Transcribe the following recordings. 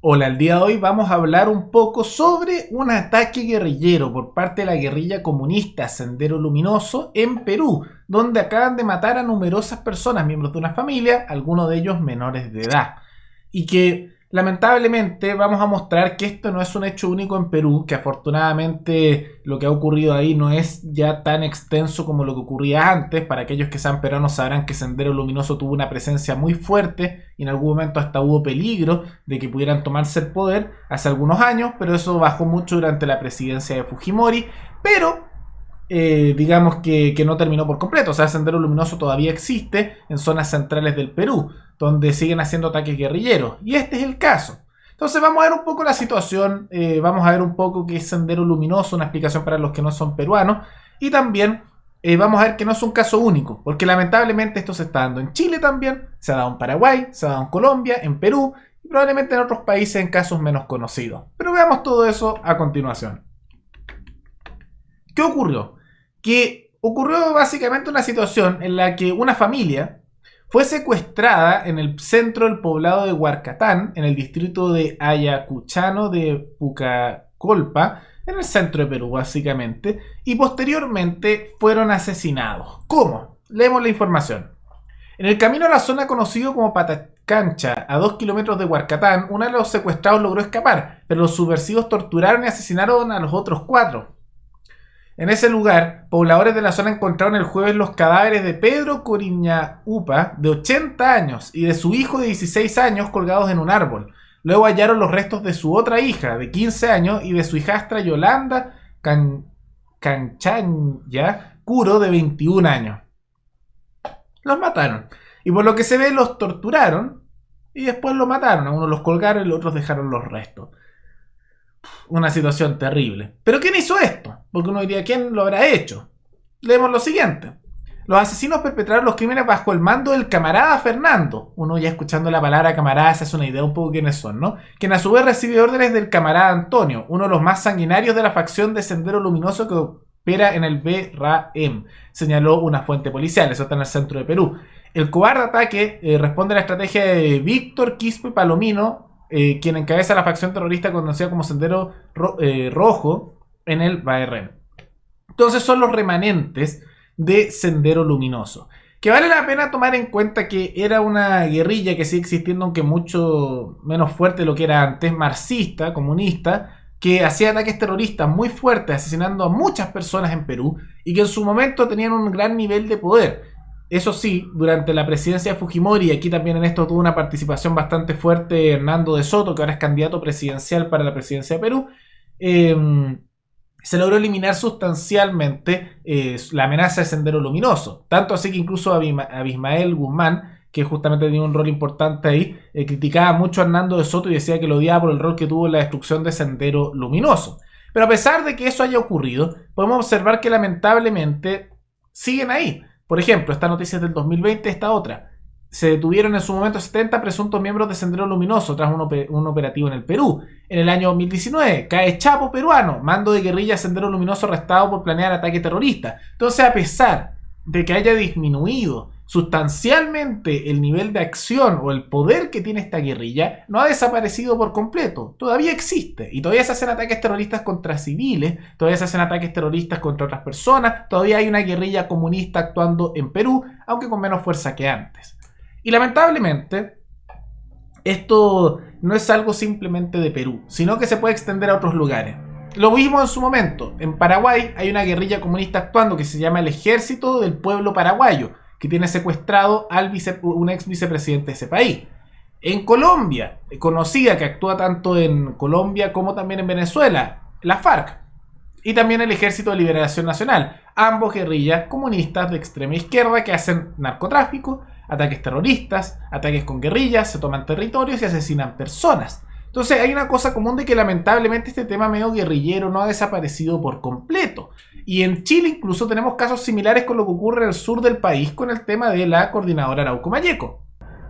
Hola, el día de hoy vamos a hablar un poco sobre un ataque guerrillero por parte de la guerrilla comunista Sendero Luminoso en Perú, donde acaban de matar a numerosas personas, miembros de una familia, algunos de ellos menores de edad. Y que lamentablemente vamos a mostrar que esto no es un hecho único en Perú, que afortunadamente lo que ha ocurrido ahí no es ya tan extenso como lo que ocurría antes. Para aquellos que sean peruanos sabrán que Sendero Luminoso tuvo una presencia muy fuerte y en algún momento hasta hubo peligro de que pudieran tomarse el poder hace algunos años, pero eso bajó mucho durante la presidencia de Fujimori, pero digamos que no terminó por completo. O sea, Sendero Luminoso todavía existe en zonas centrales del Perú, donde siguen haciendo ataques guerrilleros. Y este es el caso. Entonces vamos a ver un poco la situación, vamos a ver un poco qué es Sendero Luminoso, una explicación para los que no son peruanos. Y también vamos a ver que no es un caso único, porque lamentablemente esto se está dando en Chile también, se ha dado en Paraguay, se ha dado en Colombia, en Perú y probablemente en otros países en casos menos conocidos. Pero veamos todo eso a continuación. ¿Qué ocurrió? Que ocurrió básicamente una situación en la que una familia fue secuestrada en el centro del poblado de Huarcatán, en el distrito de Ayacuchano de Pucacolpa, en el centro de Perú básicamente, y posteriormente fueron asesinados. ¿Cómo? Leemos la información. En el camino a la zona conocido como Patacancha, a 2 kilómetros de Huarcatán, uno de los secuestrados logró escapar, pero los subversivos torturaron y asesinaron a los otros 4. En ese lugar, pobladores de la zona encontraron el jueves los cadáveres de Pedro Coriñaupa, de 80 años, y de su hijo de 16 años colgados en un árbol. Luego hallaron los restos de su otra hija, de 15 años, y de su hijastra Yolanda Canchanya Curo, de 21 años. Los mataron. Y por lo que se ve, los torturaron, y después los mataron. A unos los colgaron y a otros dejaron los restos. Una situación terrible. ¿Pero quién hizo esto? Porque uno diría, ¿quién lo habrá hecho? Leemos lo siguiente. Los asesinos perpetraron los crímenes bajo el mando del camarada Fernando. Uno ya escuchando la palabra camarada se hace una idea un poco quiénes son, ¿no? Quien a su vez recibe órdenes del camarada Antonio, uno de los más sanguinarios de la facción de Sendero Luminoso que opera en el BRAM, señaló una fuente policial. Eso está en el centro de Perú. El cobarde ataque responde a la estrategia de Víctor Quispe Palomino, quien encabeza la facción terrorista conocida como Sendero Rojo en el BRAM. Entonces son los remanentes de Sendero Luminoso, que vale la pena tomar en cuenta que era una guerrilla que sigue existiendo, aunque mucho menos fuerte de lo que era antes, marxista, comunista, que hacía ataques terroristas muy fuertes, asesinando a muchas personas en Perú, y que en su momento tenían un gran nivel de poder. Eso sí, durante la presidencia de Fujimori, y aquí también en esto tuvo una participación bastante fuerte Hernando de Soto, que ahora es candidato presidencial para la presidencia de Perú, se logró eliminar sustancialmente la amenaza de Sendero Luminoso. Tanto así que incluso Abismael Guzmán, que justamente tenía un rol importante ahí, criticaba mucho a Hernando de Soto y decía que lo odiaba por el rol que tuvo en la destrucción de Sendero Luminoso. Pero a pesar de que eso haya ocurrido, podemos observar que lamentablemente siguen ahí. Por ejemplo, esta noticia es del 2020, esta otra. Se detuvieron en su momento 70 presuntos miembros de Sendero Luminoso tras un operativo en el Perú. En el año 2019, cae Chapo peruano, mando de guerrilla Sendero Luminoso arrestado por planear ataque terrorista. Entonces, a pesar de que haya disminuido sustancialmente el nivel de acción o el poder que tiene esta guerrilla, no ha desaparecido por completo. Todavía existe y todavía se hacen ataques terroristas contra civiles, todavía se hacen ataques terroristas contra otras personas, todavía hay una guerrilla comunista actuando en Perú, aunque con menos fuerza que antes. Y lamentablemente, esto no es algo simplemente de Perú, sino que se puede extender a otros lugares. Lo vimos en su momento. En Paraguay hay una guerrilla comunista actuando que se llama el Ejército del Pueblo Paraguayo, que tiene secuestrado al un ex vicepresidente de ese país. En Colombia, conocida, que actúa tanto en Colombia como también en Venezuela, la FARC. Y también el Ejército de Liberación Nacional, ambos guerrillas comunistas de extrema izquierda que hacen narcotráfico, ataques terroristas, ataques con guerrillas, se toman territorios y asesinan personas. Entonces hay una cosa común de que lamentablemente este tema medio guerrillero no ha desaparecido por completo. Y en Chile incluso tenemos casos similares con lo que ocurre en el sur del país con el tema de la coordinadora Arauco Mayeco,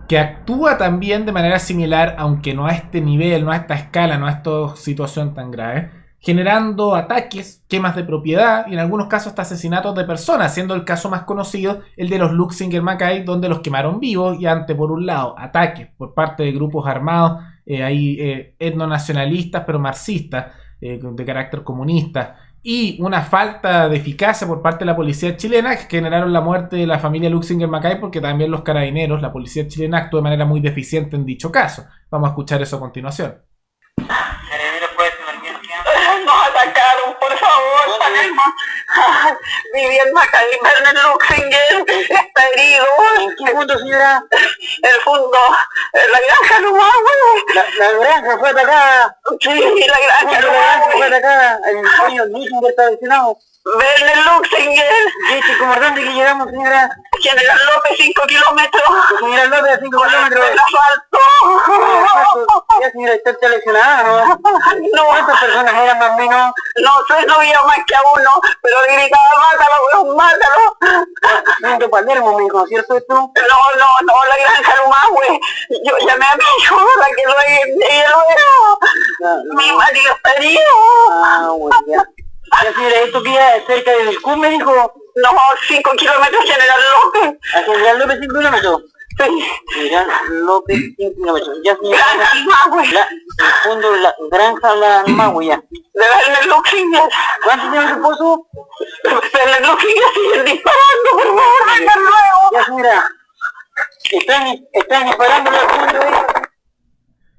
que actúa también de manera similar, aunque no a este nivel, no a esta escala, no a esta situación tan grave, generando ataques, quemas de propiedad y en algunos casos hasta asesinatos de personas, siendo el caso más conocido el de los Luxinger Mackay, donde los quemaron vivos y ante, por un lado, ataques por parte de grupos armados hay etnonacionalistas pero marxistas, de carácter comunista, y una falta de eficacia por parte de la policía chilena que generaron la muerte de la familia Luxinger Macay, porque también los carabineros, la policía chilena, actuó de manera muy deficiente en dicho caso. Vamos a escuchar eso a continuación. Nos atacaron, por favor, Palermo. Vivian Macay, Werner Luxinger está herido. ¿En qué punto, señora? El fondo, la granja Lumagüe. La granja fue atacada. Sí, la granja La granja fue Lumagüe. atacada. El señor Luxinger está lesionado. Werner Luxinger. ¿Y este comandante que llegamos, señora? General López, 5 kilómetros. Señora López, a 5 kilómetros. El asfalto. Ya, señora, está lesionada, ¿no? No, ¿Cuántas personas eran más o menos? no sé, no había más que a uno, pero gritaba, mátalo, weón, mátalo. Señor Palermo, me dijo, ¿cierto esto? No, la granja Lumagüe. Yo llamé a mi hijo para que lo haya. Mi marido está herido. Ah, bueno, ya. Ya, señora, esto queda cerca del CUM, me dijo. No, 5 kilómetros, General López. A General López, 5 kilómetros. Sí. General López, 5 kilómetros. Ya, señora. Granja Lumagüe. El fondo, la granja, la Magui, ya. De Werner Luxinger. ¿Cuánto tiene su esposo? Werner Luxinger sigue disparando, por favor, venga luego. Ya, señora. Están disparando al fondo de ella.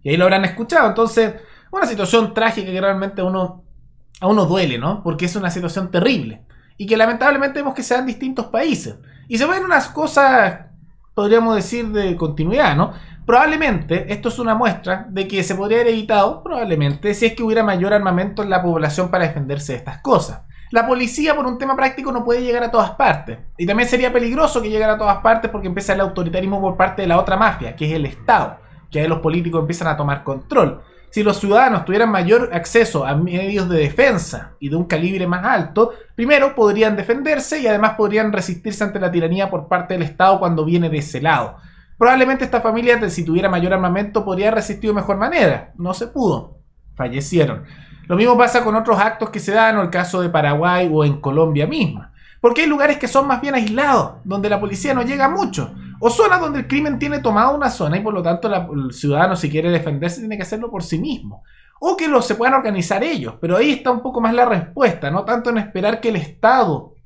Y ahí lo habrán escuchado. Entonces, una situación trágica que realmente a uno duele, ¿no? Porque es una situación terrible. Y que lamentablemente vemos que se da en distintos países. Y se ven unas cosas, podríamos decir, de continuidad, ¿no? Probablemente esto es una muestra de que se podría haber evitado, probablemente, si es que hubiera mayor armamento en la población para defenderse de estas cosas. La policía, por un tema práctico, no puede llegar a todas partes. Y también sería peligroso que llegara a todas partes porque empieza el autoritarismo por parte de la otra mafia, que es el Estado. Que ahí los políticos empiezan a tomar control. Si los ciudadanos tuvieran mayor acceso a medios de defensa y de un calibre más alto, primero podrían defenderse y además podrían resistirse ante la tiranía por parte del Estado cuando viene de ese lado. Probablemente esta familia, si tuviera mayor armamento, podría haber resistido de mejor manera. No se pudo. Fallecieron. Lo mismo pasa con otros actos que se dan, o el caso de Paraguay o en Colombia misma. Porque hay lugares que son más bien aislados, donde la policía no llega mucho. O zonas donde el crimen tiene tomado una zona y por lo tanto el ciudadano, si quiere defenderse, tiene que hacerlo por sí mismo. O que se puedan organizar ellos. Pero ahí está un poco más la respuesta. No tanto en esperar que el Estado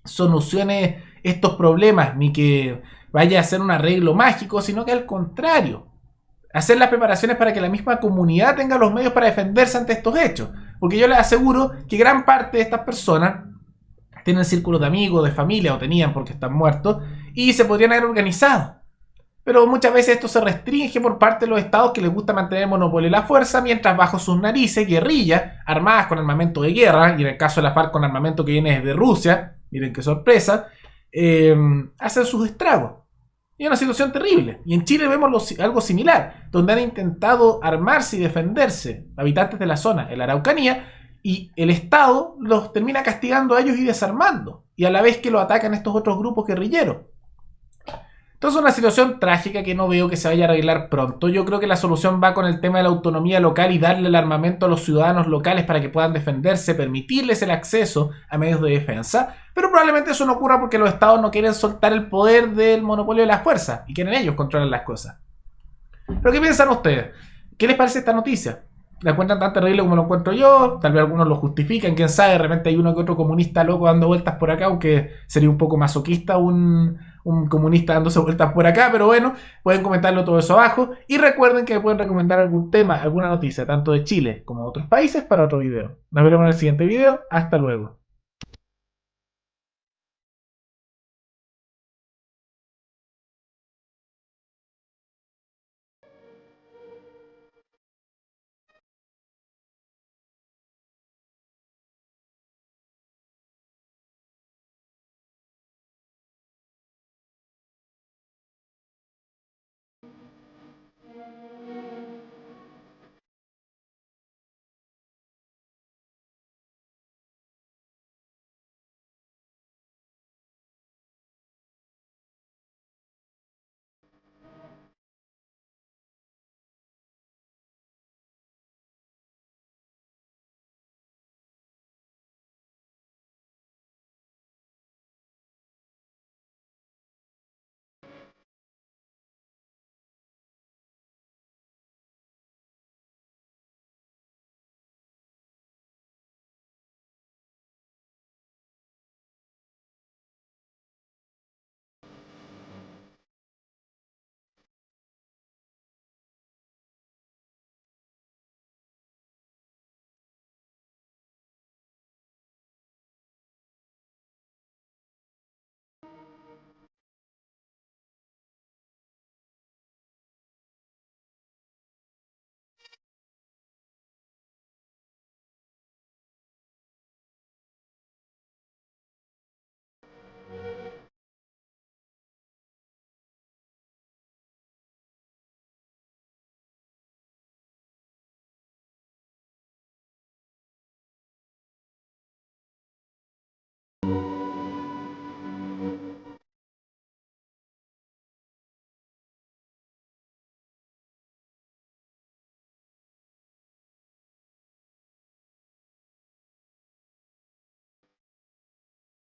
solucione estos problemas, ni que vaya a hacer un arreglo mágico, sino que al contrario. Hacer las preparaciones para que la misma comunidad tenga los medios para defenderse ante estos hechos. Porque yo les aseguro que gran parte de estas personas tienen círculos de amigos, de familia, o tenían porque están muertos, y se podrían haber organizado. Pero muchas veces esto se restringe por parte de los estados que les gusta mantener el monopolio de la fuerza, mientras bajo sus narices guerrillas armadas con armamento de guerra, y en el caso de la FARC con armamento que viene desde Rusia, miren qué sorpresa, hacen sus estragos. Y es una situación terrible. Y en Chile vemos algo similar, donde han intentado armarse y defenderse habitantes de la zona, en la Araucanía, y el Estado los termina castigando a ellos y desarmando. Y a la vez que lo atacan estos otros grupos guerrilleros. Entonces es una situación trágica que no veo que se vaya a arreglar pronto. Yo creo que la solución va con el tema de la autonomía local y darle el armamento a los ciudadanos locales para que puedan defenderse, permitirles el acceso a medios de defensa. Pero probablemente eso no ocurra porque los estados no quieren soltar el poder del monopolio de la fuerza y quieren ellos controlar las cosas. ¿Pero qué piensan ustedes? ¿Qué les parece esta noticia? ¿La encuentran tan terrible como lo encuentro yo? Tal vez algunos lo justifican, quién sabe, de repente hay uno que otro comunista loco dando vueltas por acá, aunque sería un poco masoquista un comunista dándose vueltas por acá, pero bueno, pueden comentarlo todo eso abajo. Y recuerden que me pueden recomendar algún tema, alguna noticia, tanto de Chile como de otros países, para otro video. Nos veremos en el siguiente video. Hasta luego.